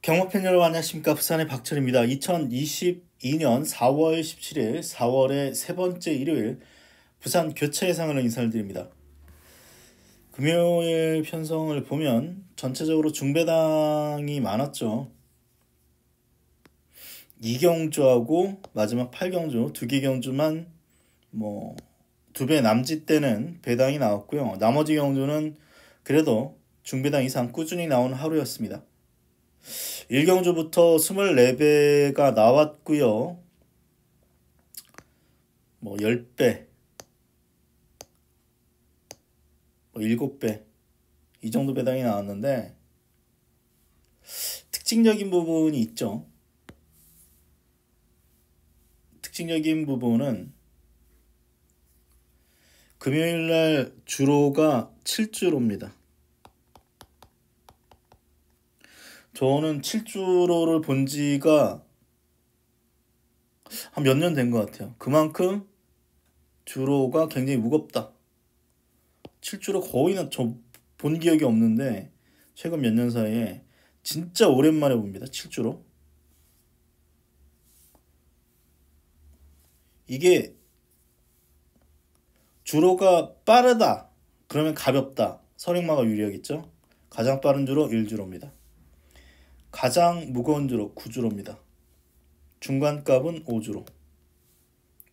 경마팬 여러분 안녕하십니까. 부산의 박철입니다. 2022년 4월 17일 4월의 세 번째 일요일 부산 교체 예상으로 인사를 드립니다. 금요일 편성을 보면 전체적으로 중배당이 많았죠. 2경주하고 마지막 8경주 2개 경주만 뭐 2배 남짓되는 배당이 나왔고요. 나머지 경주는 그래도 중배당 이상 꾸준히 나온 하루였습니다. 1경주부터 24배가 나왔고요. 뭐 10배, 뭐 7배 이 정도 배당이 나왔는데 특징적인 부분이 있죠. 특징적인 부분은 금요일날 주로가 7주로입니다. 저는 7주로를 본 지가 한 몇 년 된 것 같아요. 그만큼 주로가 굉장히 무겁다. 7주로 거의 저 본 기억이 없는데 최근 몇 년 사이에 진짜 오랜만에 봅니다. 7주로. 이게 주로가 빠르다. 그러면 가볍다. 선행마가 유리하겠죠. 가장 빠른 주로 1주로입니다. 가장 무거운 주로 9주로입니다. 중간값은 5주로.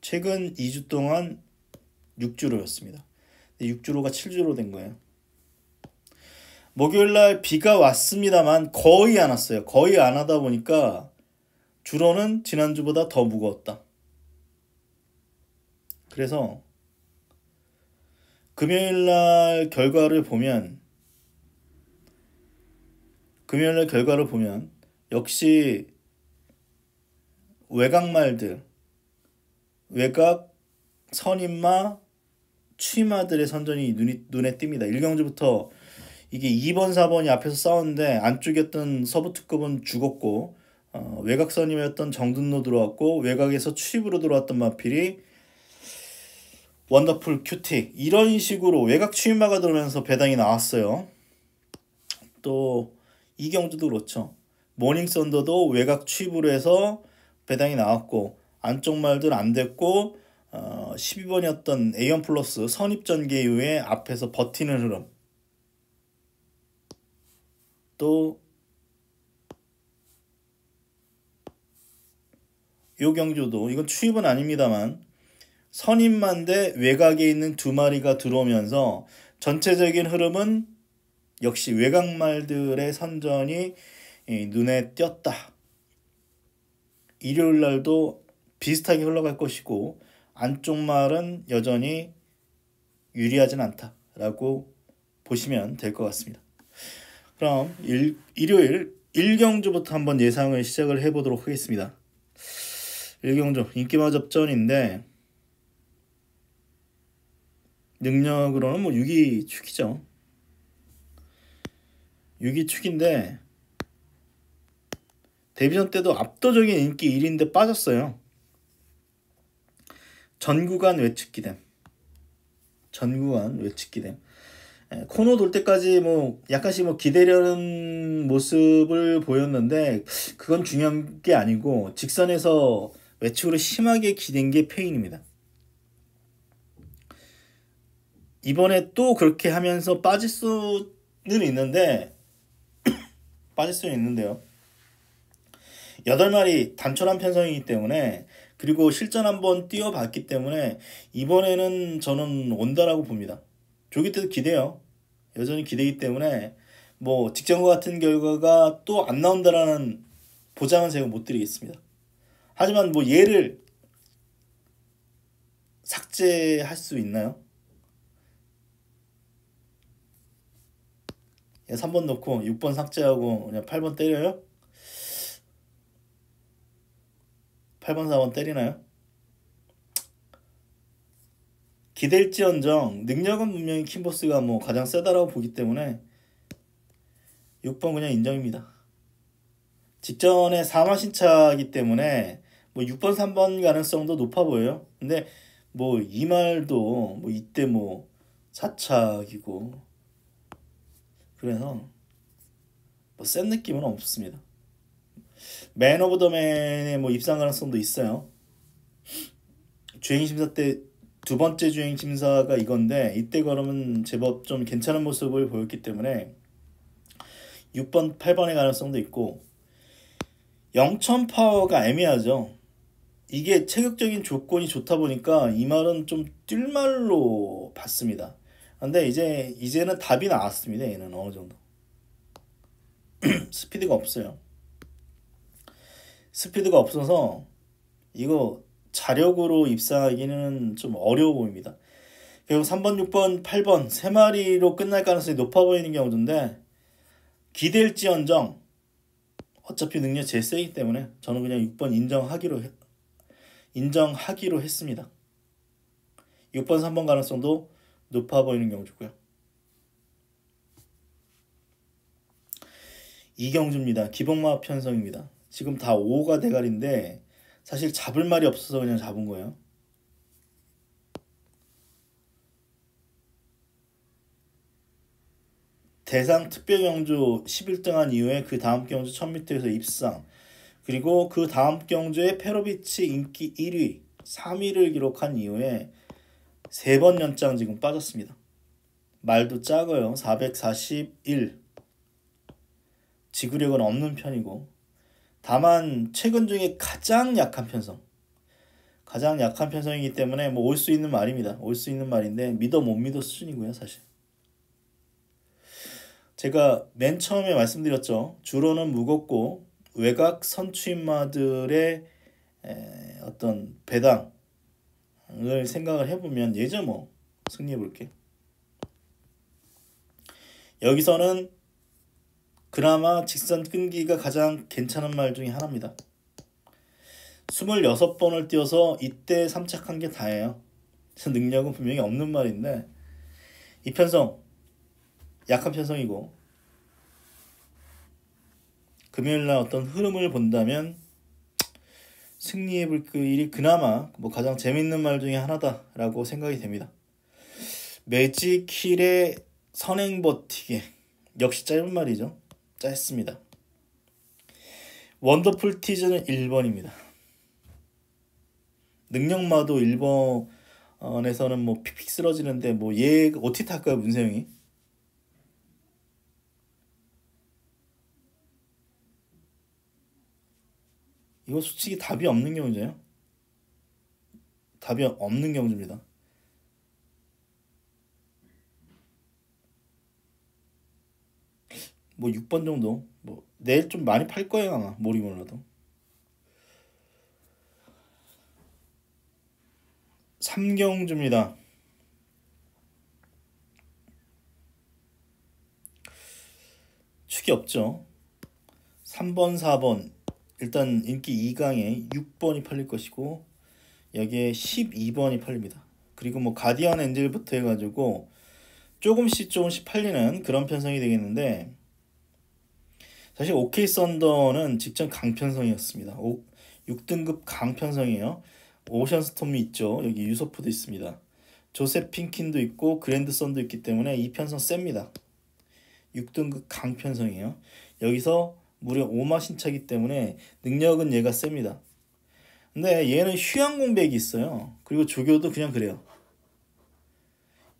최근 2주 동안 6주로였습니다. 6주로가 7주로 된 거예요. 목요일날 비가 왔습니다만 거의 안 왔어요. 거의 안 하다 보니까 주로는 지난주보다 더 무거웠다. 그래서 금요일날 결과를 보면 역시 외곽말들, 외곽 선임마, 추임마들의 선전이 눈에 띕니다. 1경주부터 이게 2번, 4번이 앞에서 싸웠는데 안쪽이었던 서부특급은 죽었고 외곽 선임이었던 정든노 들어왔고 외곽에서 추입으로 들어왔던 마필이 원더풀 큐틱 이런 식으로 외곽 추임마가 들어오면서 배당이 나왔어요. 또 이경주도 그렇죠. 모닝 썬더도 외곽 추입으로 해서 배당이 나왔고 안쪽 말들 안 됐고 12번이었던 A1 플러스 선입전개 이후에 앞에서 버티는 흐름. 또 요 경주도 이건 추입은 아닙니다만 선입만대 외곽에 있는 두 마리가 들어오면서 전체적인 흐름은 역시 외곽말들의 선전이 눈에 띄었다. 일요일날도 비슷하게 흘러갈 것이고 안쪽 말은 여전히 유리하진 않다라고 보시면 될 것 같습니다. 그럼 일요일 1경주부터 한번 예상을 시작을 해보도록 하겠습니다. 1경주 인기마접전인데 능력으로는 뭐 6위축이죠. 6위축인데 데뷔전 때도 압도적인 인기 1위인데 빠졌어요. 전구간 외측기댐. 코너 돌 때까지 뭐 약간씩 뭐 기대려는 모습을 보였는데 그건 중요한 게 아니고 직선에서 외측으로 심하게 기댄 게 페인입니다. 이번에 또 그렇게 하면서 빠질 수는 있는데요. 8마리 단촐한 편성이기 때문에 그리고 실전 한번 뛰어봤기 때문에 이번에는 저는 온다라고 봅니다. 조기 때도 기대요. 여전히 기대기 때문에 뭐 직전과 같은 결과가 또 안 나온다라는 보장은 제가 못 드리겠습니다. 하지만 뭐 얘를 삭제할 수 있나요? 3번 넣고 6번 삭제하고 그냥 8번 때려요? 8번 4번 때리나요? 기댈지언정 능력은 분명히 킴보스가 뭐 가장 세다라고 보기 때문에 6번 그냥 인정입니다. 직전에 4마 신차이기 때문에 뭐 6번 3번 가능성도 높아 보여요. 근데 뭐 이 말도 뭐 이때 뭐 자착이고 그래서 뭐 센 느낌은 없습니다. 맨 오브 더 맨의 뭐 입상 가능성도 있어요. 주행 심사 때 두 번째 주행 심사가 이건데 이때 걸으면 제법 좀 괜찮은 모습을 보였기 때문에 6번, 8번의 가능성도 있고 0천 파워가 애매하죠. 이게 체격적인 조건이 좋다 보니까 이 말은 좀 뛸 말로 봤습니다. 근데 이제는 답이 나왔습니다. 얘는 어느 정도 스피드가 없어요. 스피드가 없어서 이거 자력으로 입상하기는 좀 어려워 보입니다. 그리고 3번, 6번, 8번 세 마리로 끝날 가능성이 높아 보이는 경우인데 기댈지언정 어차피 능력 제일 세기 때문에 저는 그냥 6번 인정하기로 했습니다. 6번, 3번 가능성도 높아 보이는 경주고요. 이경주입니다. 기복마법 편성입니다. 지금 다 5가 대가리인데 사실 잡을 말이 없어서 그냥 잡은 거예요. 대상 특별경주 11등한 이후에 그 다음 경주 1000m에서 입상, 그리고 그 다음 경주에 페로비치 인기 1위 3위를 기록한 이후에 3번 연장 지금 빠졌습니다. 말도 작아요. 441. 지구력은 없는 편이고 다만 최근 중에 가장 약한 편성이기 때문에 뭐 올 수 있는 말입니다. 올 수 있는 말인데 믿어 못 믿어 수준이고요. 사실 제가 맨 처음에 말씀드렸죠. 주로는 무겁고 외곽 선추인마들의 어떤 배당을 생각을 해보면 예죠. 뭐 승리해볼게. 여기서는 그나마 직선 끈기가 가장 괜찮은 말 중에 하나입니다. 26번을 뛰어서 이때 3착한 게 다예요. 능력은 분명히 없는 말인데 이 편성 약한 편성이고 금요일날 어떤 흐름을 본다면 승리해볼 그 일이 그나마 뭐 가장 재밌는 말 중에 하나다라고 생각이 됩니다. 매직힐의 선행버티기 역시 짧은 말이죠. 짧습니다. 원더풀 티즈는 1번입니다. 능력마도 1번에서는 뭐 픽픽 쓰러지는데 뭐 얘 어떻게 탈까요, 문세영이? 이거 솔직히 답이 없는 경우죠. 답이 없는 경주입니다. 뭐 6번 정도 뭐 내일 좀 많이 팔 거예요 아마 모르기 몰라도. 3경주입니다. 축이 없죠. 3번, 4번 일단 인기 2강에 6번이 팔릴 것이고 여기에 12번이 팔립니다. 그리고 뭐 가디언 엔젤부터 해가지고 조금씩 팔리는 그런 편성이 되겠는데 사실 OK 썬더는 직전 강편성이었습니다. 6등급 강편성이에요. 오션 스톰이 있죠. 여기 유소프도 있습니다. 조셉 핑킨도 있고 그랜드선도 있기 때문에 이 편성 셉니다. 6등급 강편성이에요. 여기서 무려 5마 신차기 때문에 능력은 얘가 셉니다. 근데 얘는 휴양 공백이 있어요. 그리고 조교도 그냥 그래요.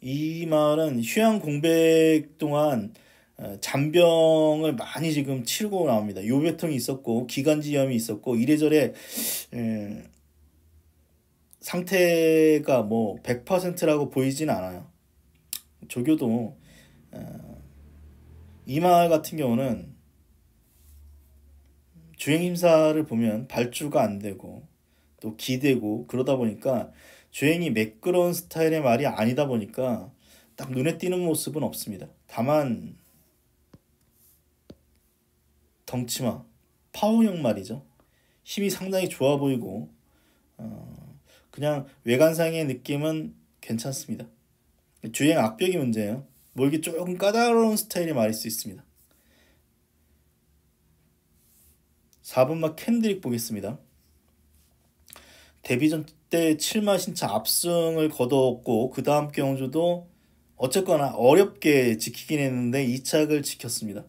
이 말은 휴양 공백 동안 잔병을 많이 지금 치르고 나옵니다. 요배통이 있었고 기관지염이 있었고 이래저래 상태가 뭐 100%라고 보이진 않아요. 조교도 이 말 같은 경우는 주행 심사를 보면 발주가 안 되고 또 기대고 그러다 보니까 주행이 매끄러운 스타일의 말이 아니다 보니까 딱 눈에 띄는 모습은 없습니다. 다만 덩치마 파워형 말이죠. 힘이 상당히 좋아 보이고 그냥 외관상의 느낌은 괜찮습니다. 주행 악벽이 문제예요. 몰기 조금 까다로운 스타일의 말일 수 있습니다. 4번마 캔드릭 보겠습니다. 데뷔전 때 7마 신차 압승을 거뒀고 그 다음 경주도 어쨌거나 어렵게 지키긴 했는데 2착을 지켰습니다.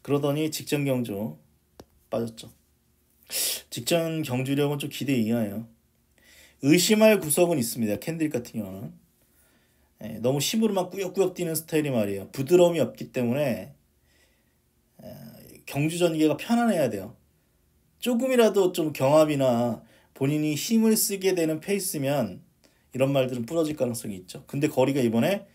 그러더니 직전 경주 빠졌죠. 직전 경주력은 좀 기대 이하예요. 의심할 구석은 있습니다. 캔들 같은 경우는 너무 힘으로만 꾸역꾸역 뛰는 스타일이 말이에요. 부드러움이 없기 때문에 경주 전개가 편안해야 돼요. 조금이라도 좀 경합이나 본인이 힘을 쓰게 되는 페이스면 이런 말들은 부러질 가능성이 있죠. 근데 거리가 이번에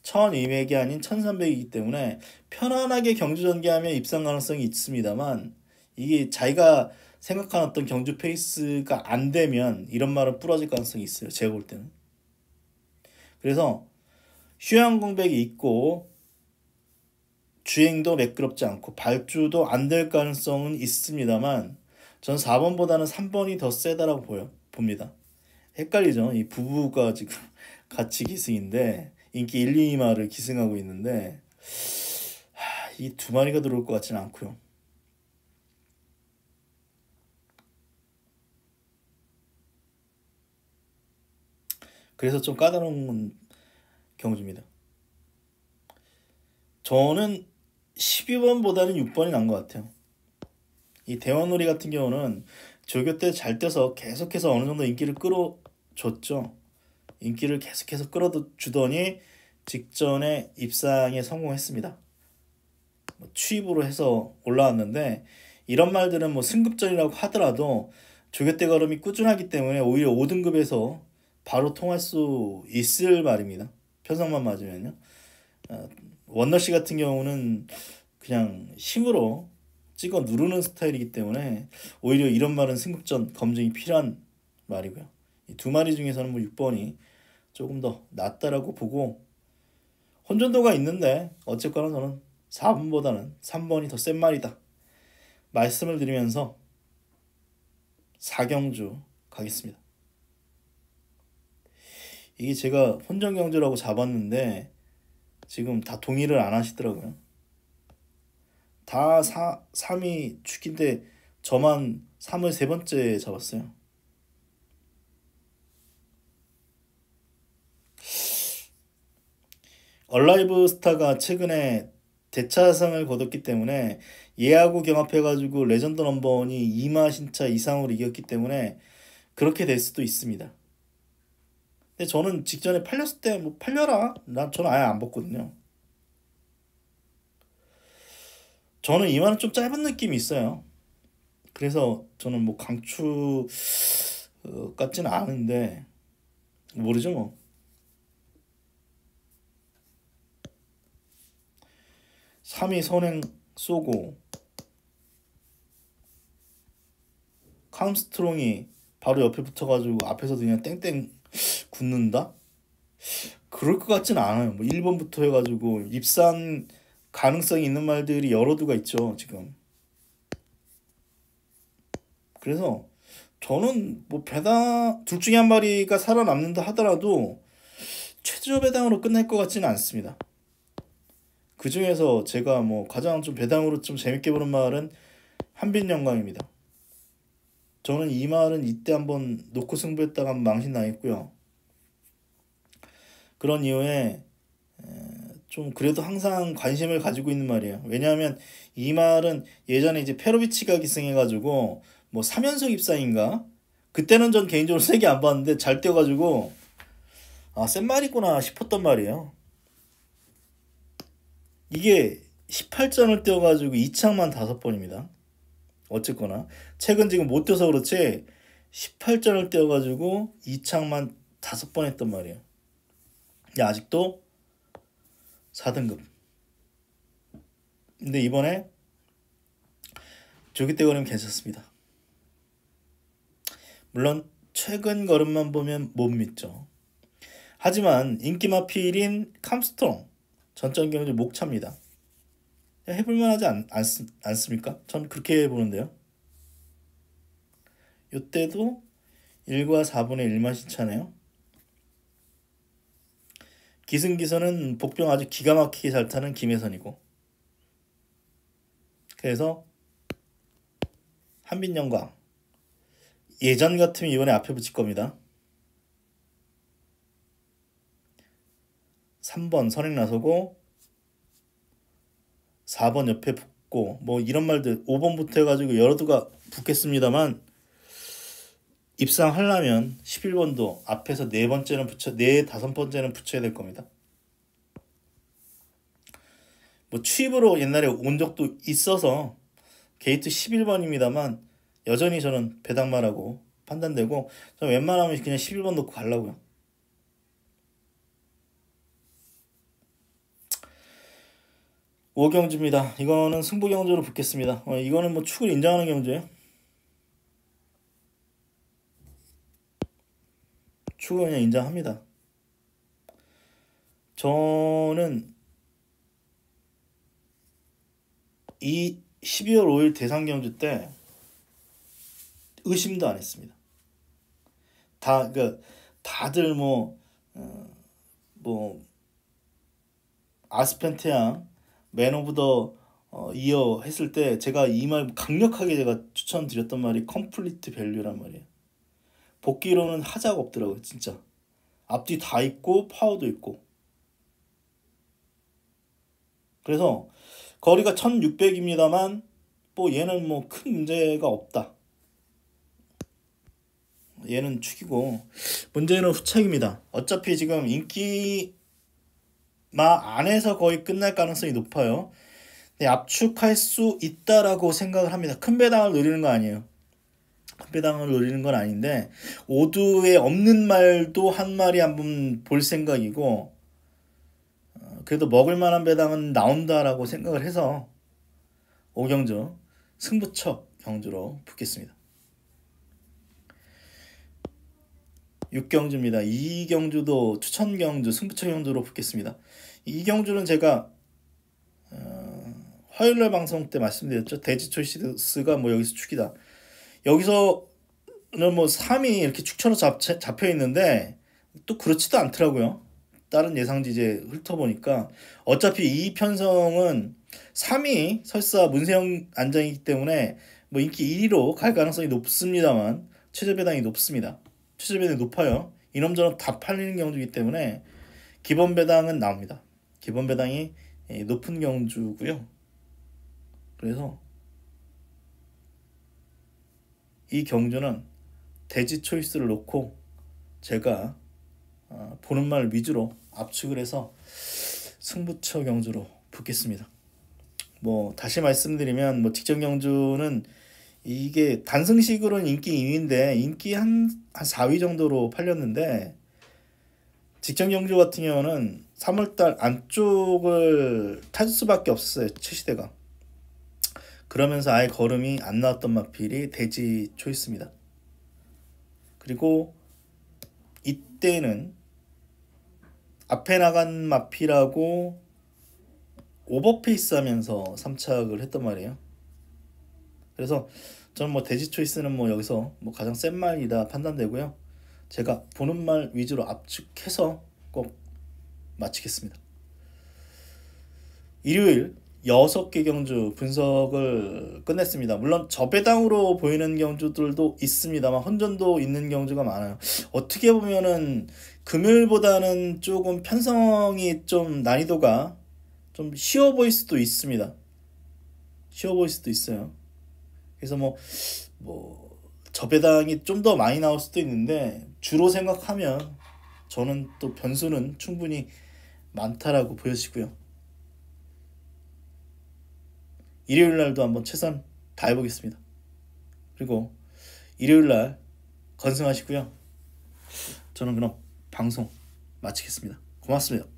1200이 아닌 1300이기 때문에 편안하게 경주 전개하면 입상 가능성이 있습니다만 이게 자기가 생각한 어떤 경주 페이스가 안 되면 이런 말은 부러질 가능성이 있어요. 제가 볼 때는. 그래서 휴양 공백이 있고 주행도 매끄럽지 않고 발주도 안 될 가능성은 있습니다만 전 4번보다는 3번이 더 세다라고 봅니다. 헷갈리죠? 이 부부가 지금 같이 기승인데 인기 1, 2마를 기승하고 있는데 이 두 마리가 들어올 것 같지는 않고요. 그래서 좀 까다로운 경주입니다. 저는 12번보다는 6번이 난 것 같아요. 이 대원놀이 같은 경우는 조교 때 잘 떼서 계속해서 어느 정도 인기를 끌어줬죠. 인기를 계속해서 끌어주더니 직전에 입상에 성공했습니다. 취입으로 해서 올라왔는데 이런 말들은 뭐 승급전이라고 하더라도 조교 때 걸음이 꾸준하기 때문에 오히려 5등급에서 바로 통할 수 있을 말입니다. 편성만 맞으면요. 원너씨 같은 경우는 그냥 힘으로 찍어 누르는 스타일이기 때문에 오히려 이런 말은 승급전 검증이 필요한 말이고요. 이 두 마리 중에서는 뭐 6번이 조금 더 낫다라고 보고 혼전도가 있는데 어쨌거나 저는 4번보다는 3번이 더 센 말이다 말씀을 드리면서 4경주 가겠습니다. 이게 제가 혼전경주라고 잡았는데 지금 다 동의를 안 하시더라고요. 다 3이 축인데 저만 3을 세 번째 잡았어요. 얼라이브 스타가 최근에 대차상을 거뒀기 때문에 얘하고 경합해가지고 레전드 넘버원이 2마 신차 이상으로 이겼기 때문에 그렇게 될 수도 있습니다. 근데 저는 직전에 팔렸을 때 뭐 팔려라 저는 아예 안 봤거든요. 저는 2마는 좀 짧은 느낌이 있어요. 그래서 저는 뭐 강추 같지는 않은데 모르죠 뭐. 3위 선행 쏘고 캄스트롱이 바로 옆에 붙어가지고 앞에서 그냥 땡땡 굳는다? 그럴 것 같진 않아요. 뭐 1번부터 해가지고 입산 가능성이 있는 말들이 여러 두가 있죠 지금. 그래서 저는 뭐 배당 둘 중에 한 마리가 살아남는다 하더라도 최저 배당으로 끝날 것 같지는 않습니다. 그 중에서 제가 뭐 가장 좀 배당으로 좀 재밌게 보는 말은 한빈 영광입니다. 저는 이 말은 이때 한번 놓고 승부했다가 망신 당했고요. 그런 이유에 좀 그래도 항상 관심을 가지고 있는 말이에요. 왜냐하면 이 말은 예전에 이제 페로비치가 기승해가지고 뭐 3연속 입상인가? 그때는 전 개인적으로 세게 안 봤는데 잘 뛰어가지고 센 말이구나 싶었단 말이에요. 이게 18전을 뛰어가지고 2창만 5번입니다. 어쨌거나 최근 지금 못 뛰어서 그렇지 18전을 뛰어가지고 2창만 5번 했단 말이에요. 아직도 4등급. 근데 이번에 조기 때 걸으면 괜찮습니다. 물론 최근 걸음만 보면 못 믿죠. 하지만 인기 마필인 캄스트롱 전전 경주 목차입니다. 해볼만하지 않습니까? 전 그렇게 보는데요. 이때도 1과 4분의 1만 신차네요. 기승기선은 복병 아주 기가 막히게 잘 타는 김혜선이고, 그래서 한빈영광 예전 같으면 이번에 앞에 붙일 겁니다. 3번 선행 나서고 4번 옆에 붙고 뭐 이런 말들 5번부터 해가지고 여러 두가 붙겠습니다만 입상하려면 11번도 앞에서 네 번째는 다섯 번째는 붙여야 될 겁니다. 뭐 취입으로 옛날에 온 적도 있어서 게이트 11번입니다만 여전히 저는 배당마라고 판단되고 저 웬만하면 그냥 11번 놓고 가려고요. 오경주입니다. 이거는 승부 경주로 붙겠습니다. 이거는 뭐 축을 인정하는 경주예요. 축을 그냥 인정합니다. 저는 이 12월 5일 대상 경주 때 의심도 안 했습니다. 다들 뭐 아스펜테앙 맨 오브 더 이어 했을 때 제가 이 말 강력하게 제가 추천드렸던 말이 컴플리트 밸류란 말이에요. 복귀로는 하자가 없더라고요. 진짜 앞뒤 다 있고 파워도 있고. 그래서 거리가 1600입니다만 뭐 얘는 뭐 큰 문제가 없다. 얘는 축이고 문제는 후착입니다. 어차피 지금 인기마 안에서 거의 끝날 가능성이 높아요. 근데 압축할 수 있다라고 생각을 합니다. 큰 배당을 노리는 거 아니에요. 큰 배당을 노리는 건 아닌데 오두에 없는 말도 한 마리 한번 볼 생각이고 그래도 먹을 만한 배당은 나온다라고 생각을 해서 오경주 승부처 경주로 붙겠습니다. 6경주입니다. 이 경주도 추천 경주, 승부처 경주로 붙겠습니다. 이 경주는 제가 화요일날 방송 때 말씀드렸죠. 대지 초이스가 뭐 여기서 축이다. 여기서는 뭐 3이 이렇게 축처로 잡혀 있는데 또 그렇지도 않더라고요. 다른 예상지 이제 훑어보니까 어차피 이 편성은 3이 설사 문세영 안장이기 때문에 뭐 인기 1위로 갈 가능성이 높습니다만 최저 배당이 높습니다. 최저 배당이 높아요. 이놈저놈 다 팔리는 경주이기 때문에 기본 배당은 나옵니다. 기본 배당이 높은 경주고요. 그래서 이 경주는 대지 초이스를 놓고 제가 보는 말 위주로 압축을 해서 승부처 경주로 붙겠습니다. 뭐 다시 말씀드리면 뭐 직전 경주는 이게 단승식으로는 인기 2위인데 인기 한 4위 정도로 팔렸는데 직전 경주 같은 경우는 3월달 안쪽을 탈 수밖에 없었어요. 최시대가. 그러면서 아예 걸음이 안 나왔던 마필이 대지 초이스입니다. 그리고 이때는 앞에 나간 마필하고 오버페이스 하면서 3착을 했단 말이에요. 그래서 저는 뭐 대지 초이스는 뭐 여기서 뭐 가장 센 말이다 판단되고요. 제가 보는 말 위주로 압축해서 꼭 마치겠습니다. 일요일 6개 경주 분석을 끝냈습니다. 물론 저배당으로 보이는 경주들도 있습니다만 혼전도 있는 경주가 많아요. 어떻게 보면은 금요일보다는 조금 편성이 좀 난이도가 좀 쉬워 보일 수도 있습니다. 쉬워 보일 수도 있어요. 그래서 뭐 저배당이 좀 더 많이 나올 수도 있는데 주로 생각하면 저는 또 변수는 충분히 많다라고 보여지고요. 일요일 날도 한번 최선 다해보겠습니다. 그리고 일요일 날 건승하시고요. 저는 그럼 방송 마치겠습니다. 고맙습니다.